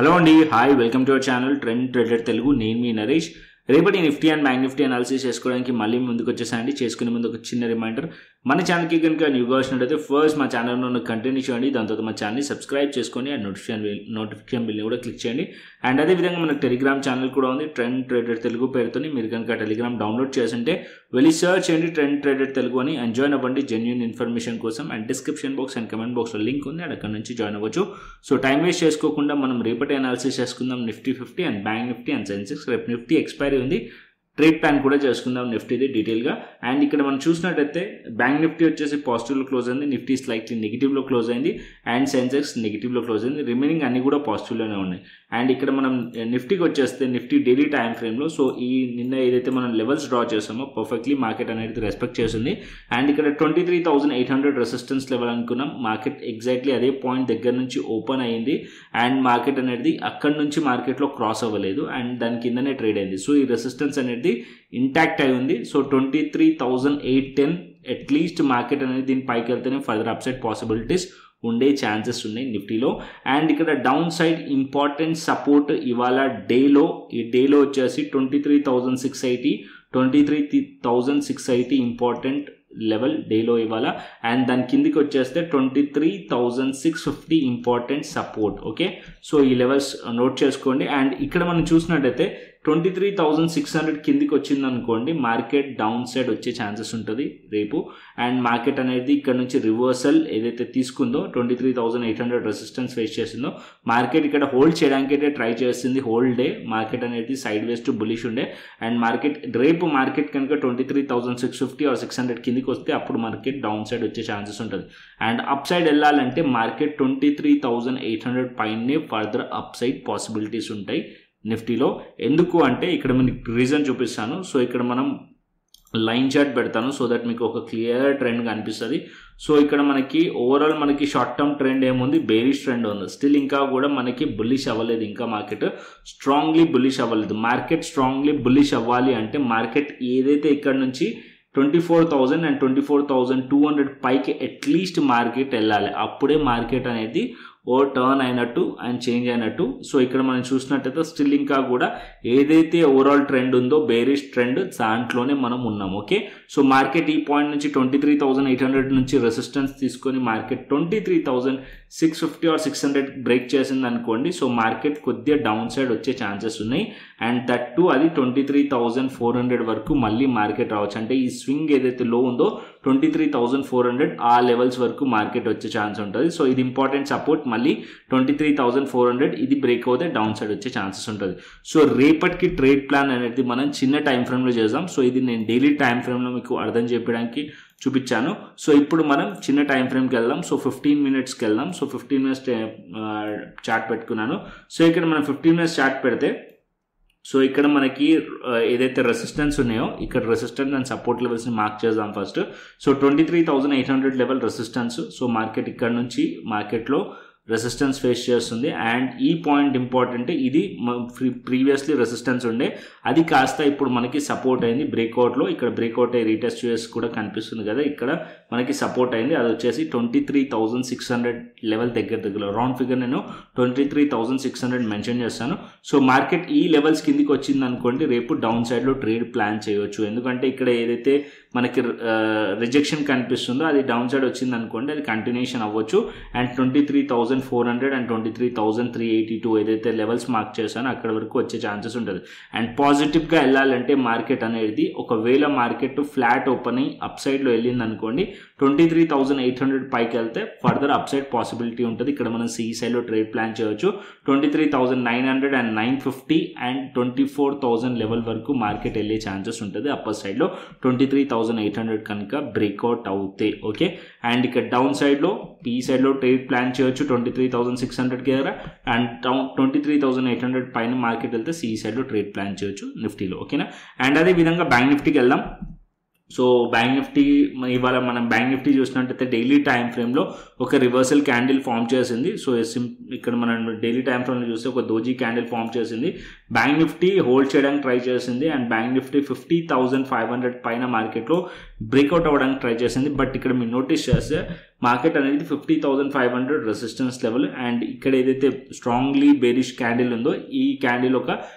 Hello అండి, hi, welcome to our channel trend trader Telugu. నేను మీ నరేష్. రేపటి Nifty and bank Nifty analysis చేసుకోవడానికి మళ్ళీ ముందుకు వచ్చేసాయండి. చేసుకునే ముందు ఒక చిన్న రిమైండర్, మన ఛానల్కి కనుక న్యూగా వచ్చినట్టయితే ఫస్ట్ మా ఛానల్లో కంటిన్యూ చేయండి. దాని తర్వాత మా ఛానల్ని సబ్స్క్రైబ్ చేసుకొని అండ్ నోటిఫికేషన్ బిల్ని కూడా క్లిక్ చేయండి. అండ్ అదేవిధంగా మనకు టెలిగ్రామ్ ఛానల్ కూడా ఉంది, ట్రెండ్ ట్రేడర్ తెలుగు పేరుతో. మీరు కనుక టెలిగ్రామ్ డౌన్లోడ్ చేస్తుంటే వెళ్ళి సర్చ్ చేయండి ట్రెండ్ ట్రేడర్ తెలుగు అని, అండ్ జాయిన్ అవ్వండి జెన్యూన్ ఇన్ఫర్మేషన్ కోసం. And description box and comment బాక్స్లో లింక్ ఉంది, అండ్ అక్కడ నుంచి జాయిన్ అవ్వచ్చు. సో టైం వేస్ట్ చేసుకోకుండా మనం రేపటి అనాలిసిస్ చేసుకుందాం Nifty 50 and bank Nifty and Sensex. రేపు నిఫ్టీ ఎక్స్పైరీ ఉంది, ట్రేడ్ ప్లాన్ కూడా చేసుకుందాం నిఫ్టీది డీటెయిల్గా. అండ్ ఇక్కడ మనం చూసినట్టయితే బ్యాంక్ నిఫ్టీ వచ్చేసి పాజిటివ్లో క్లోజ్ అయింది, నిఫ్టీ స్లైట్లీ నెగిటివ్లో క్లోజ్ అయింది, అండ్ సెన్సెక్స్ నెగిటివ్లో క్లోజ్ అయింది. రిమైనింగ్ అన్ని కూడా పాజిటివ్లోనే ఉన్నాయి. అండ్ ఇక్కడ మనం నిఫ్టీకి వచ్చేస్తే నిఫ్టీ డైలీ టైం ఫ్రేమ్లో సో ఈ నిన్న ఏదైతే మనం లెవెల్స్ డ్రా చేసామో పర్ఫెక్ట్లీ మార్కెట్ అనేది రెస్పెక్ట్ చేసింది. అండ్ ఇక్కడ 23,800 రెసిస్టెన్స్ లెవెల్ అనుకున్నాం. మార్కెట్ ఎగ్జాక్ట్లీ అదే పాయింట్ దగ్గర నుంచి ఓపెన్ అయ్యింది అండ్ మార్కెట్ అనేది అక్కడ నుంచి మార్కెట్లో క్రాస్ అవ్వలేదు అండ్ దాని కిందనే ట్రేడ్ అయింది. సో ఈ రెసిస్టెన్స్ అనేది ఇంటాక్ట్ అయి ఉంది. సో 23,810 అట్లీస్ట్ మార్కెట్ అనేది దీని పైకి వెళ్తేనే ఫర్దర్ అప్సైడ్ పాసిబిలిటీస్ ఉండే ఛాన్సెస్ ఉన్నాయి నిఫ్టీలో. అండ్ ఇక్కడ డౌన్ సైడ్ ఇంపార్టెంట్ సపోర్ట్ ఇవాళ ఈ డేలో వచ్చేసి 23,680 23,680 ఇంపార్టెంట్ లెవెల్ డేలో ఇవాళ. అండ్ దాని కిందికి వచ్చేస్తే 23,650 ఇంపార్టెంట్ సపోర్ట్. ఓకే, సో ఈ లెవెల్స్ నోట్ చేసుకోండి. అండ్ ఇక్కడ మనం చూసినట్టయితే 23,600 కిందికి వచ్చింది అనుకోండి, మార్కెట్ డౌన్ సైడ్ వచ్చే ఛాన్సెస్ ఉంటుంది రేపు. అండ్ మార్కెట్ అనేది ఇక్కడ నుంచి రివర్సల్ ఏదైతే తీసుకుందో 23,800 రెసిస్టెన్స్ ఫేస్ చేసిందో మార్కెట్ ఇక్కడ హోల్డ్ చేయడానికి అయితే ట్రై చేస్తుంది. హోల్డ్ డే మార్కెట్ అనేది సైడ్ వేస్ టు బులిష్ ఉండే. అండ్ రేపు మార్కెట్ కనుక 23,650 ఆర్ 600 కిందికి వస్తే అప్పుడు మార్కెట్ డౌన్ సైడ్ వచ్చే ఛాన్సెస్ ఉంటుంది. అండ్ అప్ సైడ్ వెళ్ళాలంటే మార్కెట్ 23,800 పైనే ఫర్దర్ అప్ సైడ్ పాసిబిలిటీస్ ఉంటాయి నిఫ్టీలో. ఎందుకు అంటే ఇక్కడ మీకు రీజన్ చూపిస్తాను. సో ఇక్కడ మనం లైన్ చార్ట్ పెడతాను సో దట్ మీకు ఒక క్లియర్ ట్రెండ్ కనిపిస్తుంది. సో ఇక్కడ మనకి ఓవరాల్ మనకి షార్ట్ టర్మ్ ట్రెండ్ ఏముంది, బేరిష్ ట్రెండ్ ఉంది. స్టిల్ ఇంకా కూడా మనకి బుల్లిష్ అవ్వలేదు, ఇంకా మార్కెట్ స్ట్రాంగ్లీ బుల్లిష్ అవ్వలేదు. మార్కెట్ స్ట్రాంగ్లీ బుల్లిష్ అవ్వాలి అంటే మార్కెట్ ఏదైతే ఇక్కడ నుంచి 24,000 అండ్ 24,200 పైకి అట్లీస్ట్ మార్కెట్ వెళ్ళాలి. అప్పుడే మార్కెట్ అనేది ఓ టర్న్ అయినట్టు అండ్ చేంజ్ అయినట్టు. సో ఇక్కడ మనం చూసినట్టయితే స్టిల్ ఇంకా కూడా ఏదైతే ఓవరాల్ ట్రెండ్ ఉందో బేరిష్ ట్రెండ్ దాంట్లోనే మనం ఉన్నాం. ఓకే, సో మార్కెట్ ఈ పాయింట్ నుంచి 23,800 నుంచి రెసిస్టెన్స్ తీసుకొని మార్కెట్ 23,650 ఆర్ 600 బ్రేక్ చేసింది అనుకోండి, సో మార్కెట్ కొద్దిగా డౌన్ సైడ్ వచ్చే ఛాన్సెస్ ఉన్నాయి. అండ్ దట్ టు అది 23,400 వరకు మళ్ళీ మార్కెట్ రావచ్చు. అంటే ఈ స్వింగ్ ఏదైతే లో ఉందో 23,400 ఆ లెవెల్స్ వరకు మార్కెట్ వచ్చే ఛాన్స్ ఉంటుంది. సో ఇది ఇంపార్టెంట్ సపోర్ట్. మళ్ళీ 23,400 ఇది బ్రేక్ అవుతే డౌన్ సైడ్ వచ్చే ఛాన్సెస్ ఉంటుంది. సో రేపటికి ట్రేడ్ ప్లాన్ అనేది మనం చిన్న టైం ఫ్రేమ్లో చేద్దాం. సో ఇది నేను డైలీ టైం ఫ్రేమ్లో మీకు అర్థం చేయడానికి చూపించాను. సో ఇప్పుడు మనం చిన్న టైం ఫ్రేమ్కి వెళ్దాం. సో 15 మినిట్స్కి వెళ్దాం. సో 15 మినిట్స్ చార్ట్ పెట్టుకున్నాను. సో ఇక్కడ మనం 15 మినిట్స్ చార్ట్ పెడితే సో ఇక్కడ మనకి ఏదైతే రెసిస్టెన్స్ ఉన్నాయో ఇక్కడ రెసిస్టెన్స్ అండ్ సపోర్ట్ లెవెల్స్ని మార్క్ చేద్దాం first. So 23,800 level resistance. So market ఇక్కడ నుంచి మార్కెట్లో రెసిస్టెన్స్ ఫేస్ చేస్తుంది. అండ్ ఈ పాయింట్ ఇంపార్టెంట్, ఇది ప్రీవియస్లీ రెసిస్టెన్స్ ఉండే, అది కాస్త ఇప్పుడు మనకి సపోర్ట్ అయింది బ్రేక్అవుట్లో. ఇక్కడ బ్రేక్అవుట్ అయ్యి రీటెస్ట్ చేసి కూడా కనిపిస్తుంది కదా, ఇక్కడ మనకి సపోర్ట్ అయింది. అది వచ్చేసి 23,600 లెవెల్ దగ్గర రౌండ్ ఫిగర్ నేను 23,600 మెన్షన్ చేస్తాను. సో మార్కెట్ ఈ లెవెల్స్ కిందికి వచ్చింది అనుకోండి, రేపు డౌన్ సైడ్లో ట్రేడ్ ప్లాన్ చేయవచ్చు. ఎందుకంటే ఇక్కడ ఏదైతే మనకి రిజెక్షన్ కనిపిస్తుందో అది డౌన్ సైడ్ వచ్చింది అనుకోండి, అది కంటిన్యూషన్ అవ్వచ్చు. అండ్ 23,400 అండ్ 23,382 ఏదైతే లెవెల్స్ మార్క్ చేశానో అక్కడ వరకు వచ్చే ఛాన్సెస్ ఉంటుంది. అండ్ పాజిటివ్గా వెళ్ళాలంటే మార్కెట్ అనేది ఒకవేళ మార్కెట్ ఫ్లాట్ ఓపెన్ అయ్యి అప్ సైడ్లో వెళ్ళింది అనుకోండి, 23,800 పైకి వెళ్తే ఫర్దర్ అప్ సైడ్ పాసిబిలిటీ ఉంటుంది. ఇక్కడ మనం సి సైడ్లో ట్రేడ్ ప్లాన్ చేయవచ్చు. 23,900 అండ్ 950 అండ్ 24,000 లెవెల్ వరకు మార్కెట్ వెళ్ళే ఛాన్సెస్ ఉంటుంది అప్పర్ సైడ్లో 23,800 కనుక బ్రేక్అవుట్ అవుతే. ఓకే, అండ్ ఇక్కడ డౌన్ సైడ్లో పీ సైడ్లో ట్రేడ్ ప్లాన్ చేయొచ్చు 23,600 దగ్గర. అండ్ 23,800 పైన మార్కెట్ వెళ్తే సి సైడ్లో ట్రేడ్ ప్లాన్ చేయొచ్చు నిఫ్టీలో. ఓకేనా, అండ్ అదే విధంగా బ్యాంక్ నిఫ్టీకి వెళ్దాం. సో బ్యాంక్ నిఫ్టీ ఇవాళ మనం బ్యాంక్ నిఫ్టీ చూసినట్టయితే డైలీ టైం ఫ్రేమ్లో ఒక రివర్సల్ క్యాండిల్ ఫామ్ చేసింది. సో ఇక్కడ మనం డైలీ టైం ఫ్రేమ్లో చూస్తే ఒక దోజీ క్యాండిల్ ఫామ్ చేసింది. బ్యాంక్ నిఫ్టీ హోల్డ్ చేయడానికి ట్రై చేసింది అండ్ బ్యాంక్ నిఫ్టీ 50,500 పైన మార్కెట్లో బ్రేక్అవుట్ అవ్వడానికి ట్రై చేసింది. బట్ ఇక్కడ మీరు నోటీస్ చేస్తే మార్కెట్ అనేది 50,500 రెసిస్టెన్స్ లెవెల్ అండ్ ఇక్కడ ఏదైతే స్ట్రాంగ్లీ బేరిష్ క్యాండిల్ ఉందో ఈ క్యాండిల్ ఒక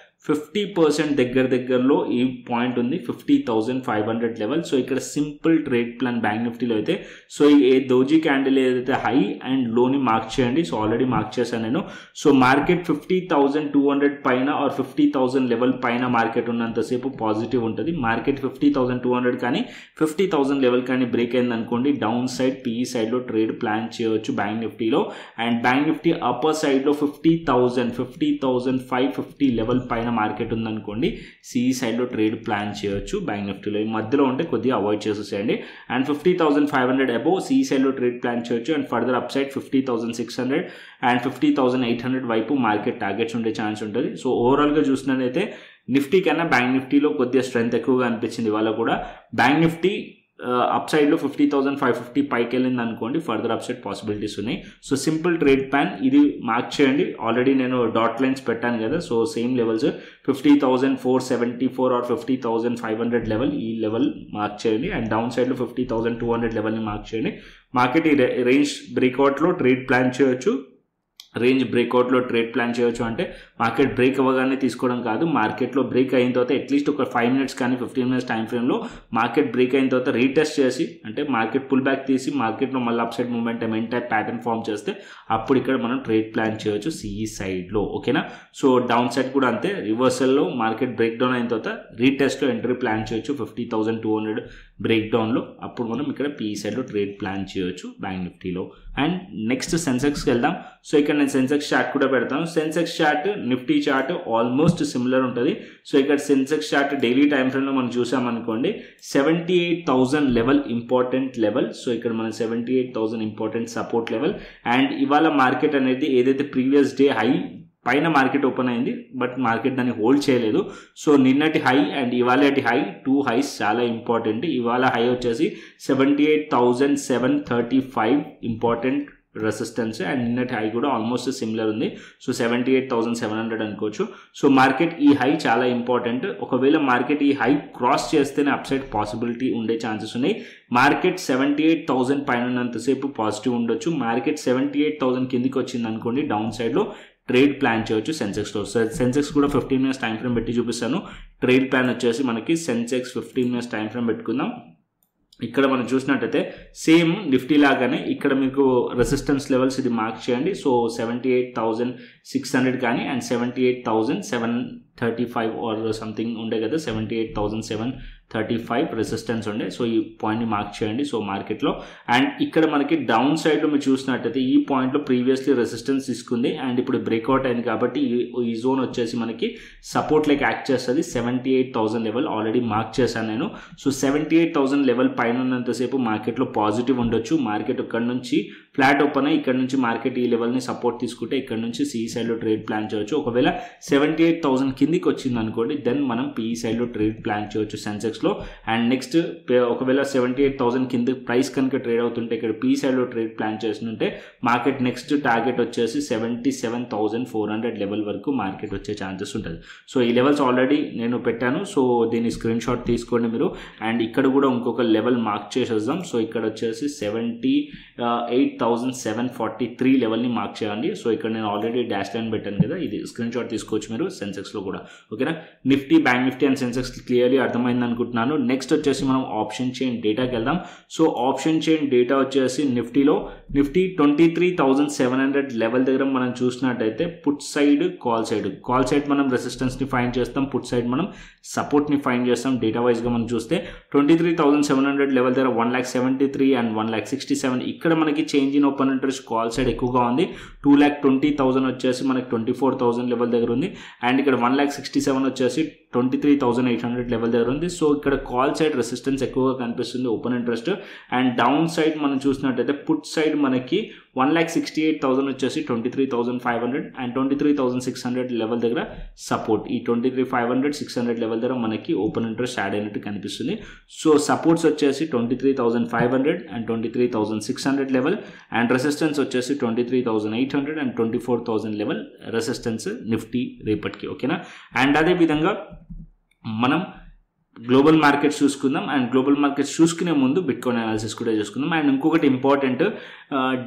50% దగ్గరలో ఈ పాయింట్ ఉంది 50,500 లెవెల్. సో ఇక్కడ సింపుల్ ట్రేడ్ ప్లాన్ బ్యాంక్ నిఫ్టీలో అయితే సో ఈ దోజీ క్యాండిల్ ఏదైతే హై అండ్ లోని మార్క్ చేయండి. సో ఆల్రెడీ మార్క్ చేశాను నేను. సో మార్కెట్ 50,200 పైన ఆర్ 50,000 లెవెల్ పైన మార్కెట్ ఉన్నంతసేపు పాజిటివ్ ఉంటుంది. మార్కెట్ 50,200 కానీ 50,000 లెవెల్ కానీ బ్రేక్ అయింది అనుకోండి డౌన్ సైడ్ పిఈ సైడ్లో ట్రేడ్ ప్లాన్ చేయవచ్చు బ్యాంక్ నిఫ్టీలో. అండ్ బ్యాంక్ నిఫ్టీ అప్పర్ సైడ్లో 50,550 లెవెల్ పైన మార్కెట్ ఉందనుకోండి సిఈ సైడ్లో ట్రేడ్ ప్లాన్ చేయొచ్చు బ్యాంక్ నిఫ్టీలో. ఈ మధ్యలో ఉంటే కొద్దిగా అవాయిడ్ చేసేసేయండి. అండ్ 50,500 అబోవ్ సిఈ సైడ్లో ట్రేడ్ ప్లాన్ చేయొచ్చు. And further up side 50,600 and 50,800 వైపు మార్కెట్ టార్గెట్స్ ఉండే ఛాన్స్ ఉంటుంది. సో ఓవరాల్గా చూసినట్లయితే నిఫ్టీ కన్నా బ్యాంక్ నిఫ్టీలో కొద్దిగా స్ట్రెంత్ ఎక్కువగా అనిపించింది ఇవాళ కూడా. బ్యాంక్ నిఫ్టీ అప్ సైడ్లో 50,550 పైకి వెళ్ళింది అనుకోండి ఫర్దర్ అప్ సైడ్ పాసిబిలిటీస్ ఉన్నాయి. సో సింపుల్ ట్రేడ్ ప్లాన్ ఇది మార్క్ చేయండి. ఆల్రెడీ నేను డాట్ లైన్స్ పెట్టాను కదా. So same levels 50,474 or 50,500 level ఈ లెవెల్ మార్క్ చేయండి. అండ్ డౌన్ సైడ్లో 50,200 లెవెల్ని మార్క్ చేయండి. మార్కెట్ ఈ రేంజ్ బ్రేక్అవుట్లో ట్రేడ్ ప్లాన్ చేయొచ్చు. రేంజ్ బ్రేక్అవుట్లో ట్రేడ్ ప్లాన్ చేయొచ్చు అంటే మార్కెట్ బ్రేక్ అవ్వగానే తీసుకోవడం కాదు. మార్కెట్లో బ్రేక్ అయిన తర్వాత అట్లీస్ట్ ఒక 5 minutes కానీ 15 minutes టైం ఫ్రేమ్లో మార్కెట్ బ్రేక్ అయిన తర్వాత రీటెస్ట్ చేసి అంటే మార్కెట్ పుల్ బ్యాక్ తీసి మార్కెట్లో మళ్ళీ up side movement N type pattern form చేస్తే అప్పుడు ఇక్కడ మనం ట్రేడ్ ప్లాన్ చేయొచ్చు సిఈ సైడ్లో. ఓకేనా. సో డౌన్ సైడ్ కూడా అంతే. రివర్సల్లో మార్కెట్ బ్రేక్ డౌన్ అయిన తర్వాత రీటెస్ట్లో ఎంట్రీ ప్లాన్ చేయొచ్చు 50,200 బ్రేక్ డౌన్లో. అప్పుడు మనం ఇక్కడ పిఈ సైడ్లో ట్రేడ్ ప్లాన్ చేయొచ్చు బ్యాంక్ నిఫ్టీలో. అండ్ నెక్స్ట్ సెన్సెక్స్కి వెళ్దాం. సో ఇక్కడ నేను సెన్సెక్స్ చార్ట్ కూడా పెడతాను. Sensex chart Nifty chart almost similar ఉంటుంది. సో ఇక్కడ సెన్సెక్స్ చార్ట్ డైలీ టైం ఫ్రేమ్లో మనం చూసామనుకోండి 78,000 లెవెల్ ఇంపార్టెంట్ లెవెల్. సో ఇక్కడ మనం 78,000 ఇంపార్టెంట్ సపోర్ట్ లెవెల్. అండ్ ఇవాళ మార్కెట్ అనేది ఏదైతే ప్రీవియస్ డే హై పైన మార్కెట్ ఓపెన్ అయింది బట్ మార్కెట్ దాన్ని హోల్డ్ చేయలేదు. సో నిన్నటి హై అండ్ ఇవాళటి హై 2 హైస్ చాలా ఇంపార్టెంట్. ఇవాళ హై వచ్చేసి 78,735 ఇంపార్టెంట్ రెసిస్టెన్స్ అండ్ నిన్నటి హై కూడా ఆల్మోస్ట్ సిమిలర్ ఉంది. సో 78,700 అనుకోవచ్చు. సో మార్కెట్ ఈ హై చాలా ఇంపార్టెంట్. ఒకవేళ మార్కెట్ ఈ హై క్రాస్ చేస్తేనే అప్సైడ్ పాసిబిలిటీ ఉండే ఛాన్సెస్ ఉన్నాయి. మార్కెట్ 78,000 పైన ఉన్నంతసేపు పాజిటివ్ ఉండొచ్చు. మార్కెట్ 78,000 కిందికి వచ్చింది అనుకోండి డౌన్ సైడ్లో ట్రేడ్ ప్లాన్ చేయొచ్చు సెన్సెక్స్లో. సెన్సెక్స్ కూడా 15 minutes టైం ఫ్రేమ్ పెట్టి చూపిస్తాను. ట్రేడ్ ప్లాన్ వచ్చేసి మనకి సెన్సెక్స్ 15 minutes టైం ఫ్రేమ్ పెట్టుకుందాం. ఇక్కడ మనం చూసినట్టయితే సేమ్ నిఫ్టీ లాగానే ఇక్కడ మీకు రెసిస్టెన్స్ లెవెల్స్ ఇది మార్క్ చేయండి. సో 78,600 కానీ అండ్ 78,735 ఆర్ సంథింగ్ ఉండే కదా 78,735 రెసిస్టెన్స్ ఉండే. సో ఈ పాయింట్ని మార్క్ చేయండి. సో మార్కెట్లో అండ్ ఇక్కడ మనకి డౌన్ సైడ్లో మీరు చూసినట్టయితే ఈ పాయింట్లో ప్రీవియస్లీ రెసిస్టెన్స్ తీసుకుంది అండ్ ఇప్పుడు బ్రేక్అవుట్ అయింది కాబట్టి ఈ జోన్ వచ్చేసి మనకి సపోర్ట్ లైక్ యాక్ట్ చేస్తుంది. 78,000 లెవెల్ ఆల్రెడీ మార్క్ చేశాను నేను. సో 78,000 లెవెల్ పైన ఉన్నంతసేపు మార్కెట్లో పాజిటివ్ ఉండొచ్చు. మార్కెట్ ఇక్కడ నుంచి ఫ్లాట్ ఓపెన్ అయ్యి ఇక్కడ నుంచి మార్కెట్ ఈ లెవెల్ని సపోర్ట్ తీసుకుంటే ఇక్కడ నుంచి సిఈ సైడ్లో ట్రేడ్ ప్లాన్ చేయొచ్చు. ఒకవేళ 78,000 కిందికి వచ్చింది అనుకోండి దెన్ మనం పిఈ సైడ్లో ట్రేడ్ ప్లాన్ చేయొచ్చు సెన్సెక్స్లో. అండ్ నెక్స్ట్ ఒకవేళ 78,000 కింద ప్రైస్ కనుక ట్రేడ్ అవుతుంటే ఇక్కడ పిఈ సైడ్లో ట్రేడ్ ప్లాన్ చేస్తుంటే మార్కెట్ నెక్స్ట్ టార్గెట్ వచ్చేసి 77,400 లెవెల్ వరకు మార్కెట్ వచ్చే ఛాన్సెస్ ఉంటుంది. సో ఈ లెవెల్స్ ఆల్రెడీ నేను పెట్టాను. సో దీన్ని స్క్రీన్ షాట్ తీసుకోండి మీరు. అండ్ ఇక్కడ కూడా ఇంకొక లెవెల్ మార్క్ చేసేద్దాం. సో ఇక్కడ వచ్చేసి 78,743 లెవెల్ని మార్క్ చేయండి. సో ఇక్కడ నేను ఆల్రెడీ డాష్ లైన్ పెట్టాను కదా ఇది స్క్రీన్ షాట్ తీసుకోవచ్చు మీరు సెన్సెక్స్లో కూడా. ఓకేనా. Nifty bank Nifty and Sensex clearly అర్థమైంది అనుకుంటున్నాను. నెక్స్ట్ వచ్చేసి మనం ఆప్షన్ చైన్ డేటాకి వెళ్దాం. సో ఆప్షన్ చైన్ డేటా వచ్చేసి నిఫ్టీలో నిఫ్టీ 23,700 లెవెల్ దగ్గర మనం చూసినట్టయితే పుట్ సైడ్ కాల్ సైడ్ మనం రెసిస్టెన్స్ని ఫైండ్ చేస్తాం. పుట్ సైడ్ మనం సపోర్ట్ని ఫైండ్ చేస్తాం. డేటా వైజ్గా మనం చూస్తే 23,700 లెవెల్ దగ్గర 1,73,000 అండ్ 1,67,000 ఇక్కడ మనకి change in open interest call side ఎక్కువగా ఉంది. 2,20,000 వచ్చేసి మనకి 24,000 లెవెల్ దగ్గర ఉంది. అండ్ ఇక్కడ 1,67,000 వచ్చేసి 23,800 లెవెల్ దగ్గర ఉంది. సో ఇక్కడ కాల్ సైడ్ రెసిస్టెన్స్ ఎక్కువగా కనిపిస్తుంది open interest. And down side మనం చూసినట్టయితే పుట్ సైడ్ మనకి 1,68,000 వచ్చేసి 23,500 అండ్ 23,600 లెవెల్ దగ్గర సపోర్ట్. ఈ 23,500-600 లెవెల్ దగ్గర మనకి ఓపెన్ ఇంట్రెస్ట్ యాడ్ అయినట్టు కనిపిస్తుంది. సో సపోర్ట్స్ వచ్చేసి 23,500 అండ్ 23,600 లెవెల్ అండ్ రెసిస్టెన్స్ వచ్చేసి 23,800 అండ్ 24,000 లెవెల్ రెసిస్టెన్స్ నిఫ్టీ రేపటికి. ఓకేనా. అండ్ అదేవిధంగా మనం గ్లోబల్ మార్కెట్స్ చూసుకుందాం. అండ్ గ్లోబల్ మార్కెట్స్ చూసుకునే ముందు బిట్కాయిన్ అనాలిసిస్ కూడా చూసుకుందాం. అండ్ ఇంకొకటి ఇంపార్టెంట్,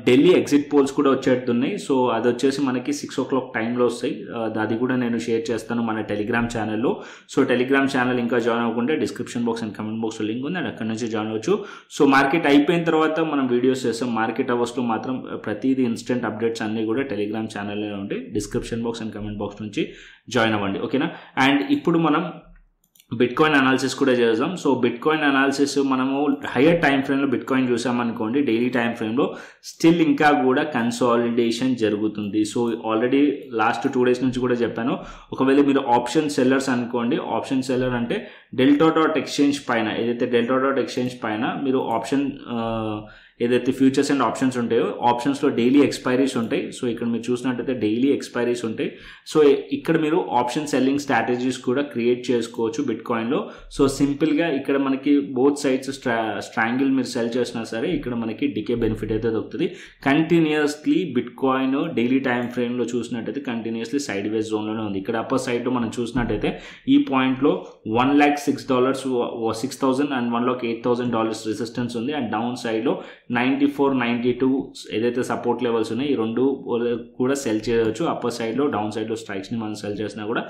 ఢిల్లీ ఎగ్జిట్ పోల్స్ కూడా వచ్చేట్టున్నాయి. సో అది వచ్చేసి మనకి 6 o'clock టైంలో వస్తాయి. అది కూడా నేను షేర్ చేస్తాను మన టెలిగ్రామ్ ఛానల్లో. సో టెలిగ్రామ్ ఛానల్ ఇంకా జాయిన్ అవ్వకుంటే డిస్క్రిప్షన్ బాక్స్ అండ్ కమెంట్ బాక్స్లో లింక్ ఉంది, అండ్ అక్కడ నుంచి జాయిన్ అవ్వచ్చు. సో మార్కెట్ అయిపోయిన తర్వాత మనం వీడియోస్ చేస్తాం. మార్కెట్ అవర్స్లో మాత్రం ప్రతిదీ ఇన్స్టెంట్ అప్డేట్స్ అన్నీ కూడా టెలిగ్రామ్ ఛానల్లో ఉంటాయి. Description box and comment box నుంచి జాయిన్ అవ్వండి. ఓకేనా. అండ్ ఇప్పుడు మనం బిట్కాయిన్ అనాలిసిస్ కూడా చేద్దాం. సో బిట్కాయిన్ అనాలిసిస్ మనము హయ్యర్ టైం ఫ్రేమ్లో బిట్కాయిన్ చూసామనుకోండి, డైలీ టైం ఫ్రేమ్లో స్టిల్ ఇంకా కూడా కన్సాలిడేషన్ జరుగుతుంది. సో ఆల్రెడీ లాస్ట్ 2 days నుంచి కూడా చెప్పాను, ఒకవేళ మీరు ఆప్షన్ సెల్లర్స్ అనుకోండి, ఆప్షన్ సెల్లర్ అంటే delta.exchange పైన, ఏదైతే delta.exchange పైన మీరు ఆప్షన్ ఏదైతే ఫ్యూచర్స్ అండ్ ఆప్షన్స్ ఉంటాయో ఆప్షన్స్లో డైలీ ఎక్స్పైరీస్ ఉంటాయి. సో ఇక్కడ మీరు చూసినట్టయితే డైలీ ఎక్స్పైరీస్ ఉంటాయి. సో ఇక్కడ మీరు ఆప్షన్ సెల్లింగ్ స్ట్రాటజీస్ కూడా క్రియేట్ చేసుకోవచ్చు బిట్కాయిన్లో. సో సింపుల్గా ఇక్కడ మనకి బోత్ సైడ్స్ స్ట్రాంగిల్ మీరు సెల్ చేసినా సరే ఇక్కడ మనకి డికే బెనిఫిట్ అయితే దొరుకుతుంది. కంటిన్యూస్లీ బిట్కాయిన్ డైలీ టైం ఫ్రేమ్లో చూసినట్టయితే కంటిన్యూస్లీ సైడ్ వేస్ జోన్లోనే ఉంది. ఇక్కడ అప్పర్ సైడ్లో మనం చూసినట్టయితే ఈ పాయింట్లో $1,06,000 6,000 అండ్ $1,08,000 రెసిస్టెన్స్ ఉంది. అండ్ డౌన్ సైడ్లో 94, 92 ఏదైతే సపోర్ట్ లెవెల్స్ ఉన్నాయి, ఈ రెండు కూడా సెల్ చేయవచ్చు. అప్పర్ సైడ్లో డౌన్ సైడ్లో స్ట్రైక్స్ని మనం సెల్ చేసినా కూడా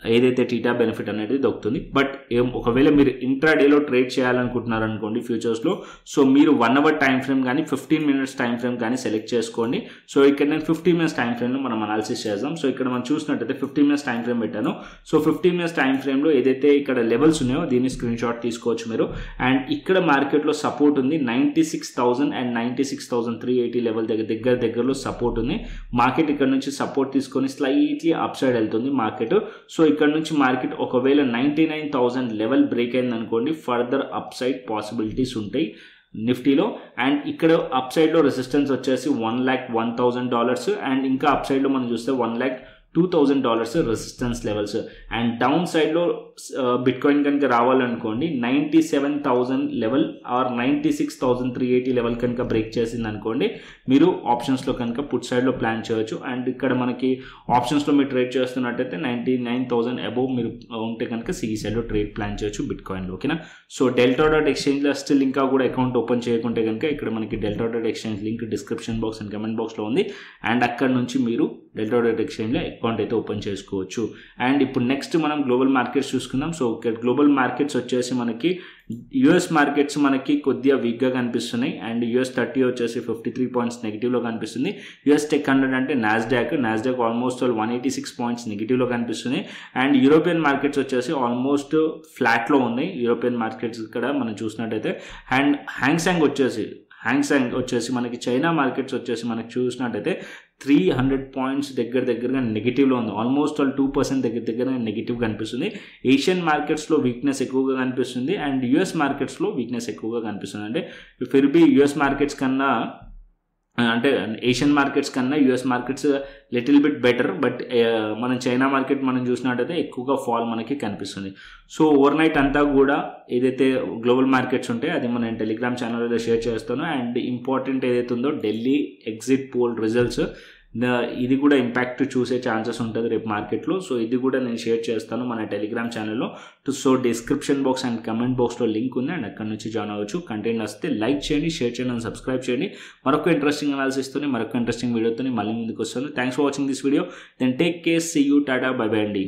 ఏదైతే టీటా బెనిఫిట్ అనేది దొరుకుతుంది. బట్ ఒకవేళ మీరు ఇంట్రాడేలో ట్రేడ్ చేయాలనుకుంటున్నారు అనుకోండి ఫ్యూచర్స్లో, సో మీరు 1 hour టైం ఫ్రేమ్ కానీ 15 minutes టైం ఫ్రేమ్ కానీ సెలెక్ట్ చేసుకోండి. సో ఇక్కడ నేను 15 minutes టైం ఫ్రేమ్లో మనం అనాలిసిస్ చేద్దాం. సో ఇక్కడ మనం చూసినట్టయితే 15 minutes టైం ఫ్రేమ్ పెట్టాను. సో 15 minutes టైం ఫ్రేమ్లో ఏదైతే ఇక్కడ లెవెల్స్ ఉన్నాయో దీన్ని స్క్రీన్ షాట్ తీసుకోవచ్చు మీరు. అండ్ ఇక్కడ మార్కెట్లో సపోర్ట్ ఉంది 96,000 అండ్ 96,380 లెవెల్ దగ్గరలో సపోర్ట్ ఉంది. మార్కెట్ ఇక్కడ నుంచి సపోర్ట్ తీసుకొని స్లైట్లీ అప్ సైడ్ వెళ్తుంది మార్కెట్. సో ఇక్కడ నుంచి మార్కెట్ ఒకవేళ 99,000 లెవెల్ బ్రేక్ అయింది అనుకోండి, ఫర్దర్ అప్ సైడ్ పాసిబిలిటీస్ ఉంటాయి నిఫ్టీలో. అండ్ ఇక్కడ అప్ సైడ్లో రెసిస్టెన్స్ వచ్చేసి $1,01,000 అండ్ ఇంకా అప్ సైడ్లో మనం చూస్తే $1,02,000 రెసిస్టెన్స్ లెవెల్స్. అండ్ డౌన్ సైడ్లో బిట్కాయిన్ కనుక రావాలనుకోండి 97,000 లెవెల్ ఆర్ 96,380 లెవెల్ కనుక బ్రేక్ చేసింది అనుకోండి, మీరు ఆప్షన్స్లో కనుక పుట్ సైడ్లో ప్లాన్ చేయొచ్చు. అండ్ ఇక్కడ మనకి ఆప్షన్స్లో మీరు ట్రేడ్ చేస్తున్నట్టయితే 99,000 అబోవ్ మీరు ఉంటే కనుక సిఈ సైడ్లో ట్రేడ్ ప్లాన్ చేయొచ్చు బిట్కాయిన్లో. ఓకేనా. సో delta.exchangeలో స్టిల్ ఇంకా కూడా అకౌంట్ ఓపెన్ చేయకుంటే కనుక ఇక్కడ మనకి delta.exchange link description box and comment బాక్స్లో ఉంది. అండ్ అక్కడ నుంచి మీరు delta.exchangeలో అకౌంట్ అయితే ఓపెన్ చేసుకోవచ్చు. అండ్ ఇప్పుడు నెక్స్ట్ మనం గ్లోబల్ మార్కెట్స్ చూసుకుందాం. సో గ్లోబల్ మార్కెట్స్ వచ్చేసి మనకి యూఎస్ మార్కెట్స్ మనకి కొద్దిగా వీక్గా కనిపిస్తున్నాయి. అండ్ US30 వచ్చేసి 53 points నెగిటివ్లో కనిపిస్తుంది. US Tech 100 అంటే నాస్డాక్ ఆల్మోస్ట్ 186 points నెగిటివ్లో కనిపిస్తుంది. అండ్ యూరోపియన్ మార్కెట్స్ వచ్చేసి ఆల్మోస్ట్ ఫ్లాట్లో ఉన్నాయి. యూరోపియన్ మార్కెట్స్ ఇక్కడ మనం చూసినట్టయితే అండ్ హ్యాంగ్సాంగ్ వచ్చేసి మనకి చైనా మార్కెట్స్ వచ్చేసి మనకి చూసినట్టయితే 300 points దగ్గరగా నెగిటివ్లో ఉంది. ఆల్మోస్ట్ 2% దగ్గర నెగిటివ్ కనిపిస్తుంది. ఏషియన్ మార్కెట్స్లో వీక్నెస్ ఎక్కువగా కనిపిస్తుంది అండ్ యూఎస్ మార్కెట్స్లో వీక్నెస్ ఎక్కువగా కనిపిస్తుంది. అంటే ఫిర్బీ యూఎస్ మార్కెట్స్ కన్నా అంటే ఏషియన్ మార్కెట్స్ కన్నా US markets little bit better. But మనం చైనా మార్కెట్ మనం చూసినట్టయితే ఎక్కువగా ఫాల్ మనకి కనిపిస్తుంది. సో ఓవర్ నైట్ అంతా కూడా ఏదైతే గ్లోబల్ మార్కెట్స్ ఉంటాయో అది మనం టెలిగ్రామ్ ఛానల్లో షేర్ చేస్తాను. అండ్ ఇంపార్టెంట్ ఏదైతే ఉందో ఢిల్లీ ఎగ్జిట్ పోల్ రిజల్ట్స్, ఇది కూడా ఇంపాక్ట్ చూసే ఛాన్సెస్ ఉంటుంది రేపు మార్కెట్లో. సో ఇది కూడా నేను షేర్ చేస్తాను మన టెలిగ్రామ్ ఛానల్లో. So description box and comment బాక్స్లో లింక్ ఉంది అండ్ అక్కడ నుంచి జాయిన్ అవ్వచ్చు. కంటెంట్ వస్తే లైక్ చేయండి, షేర్ చేయండి అండ్ సబ్స్క్రైబ్ చేయండి. మరొక ఇంట్రెస్టింగ్ అనాలిసిస్తోని మరొక ఇంట్రెస్టింగ్ వీడియోతో మళ్ళీ ముందుకు వస్తాను. Thanks for watching this video. Then take care, see you, tata, bye bye అండి.